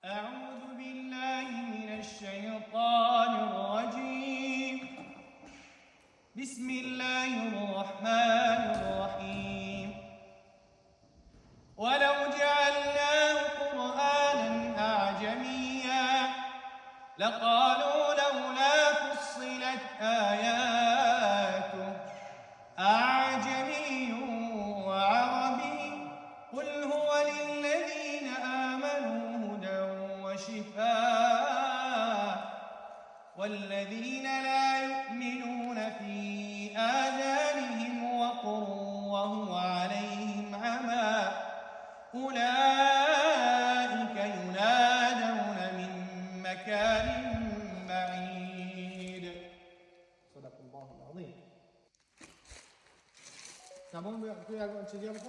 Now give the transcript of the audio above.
أعوذ بالله من الشيطان الرجيم. بسم الله الرحمن الرحيم. ولو جعلناه قرآنا أعجميا لقالوا لولا فصلت آياته أعجمي وعربي قل هو للذين آمنوا هدى وشفاء والذين لا يؤمنون في آذانهم وقر وهو عليهم عمى أولئك ينادون من مكان بعيد. صدق الله العظيم. Tá bom, tu agora você já vai.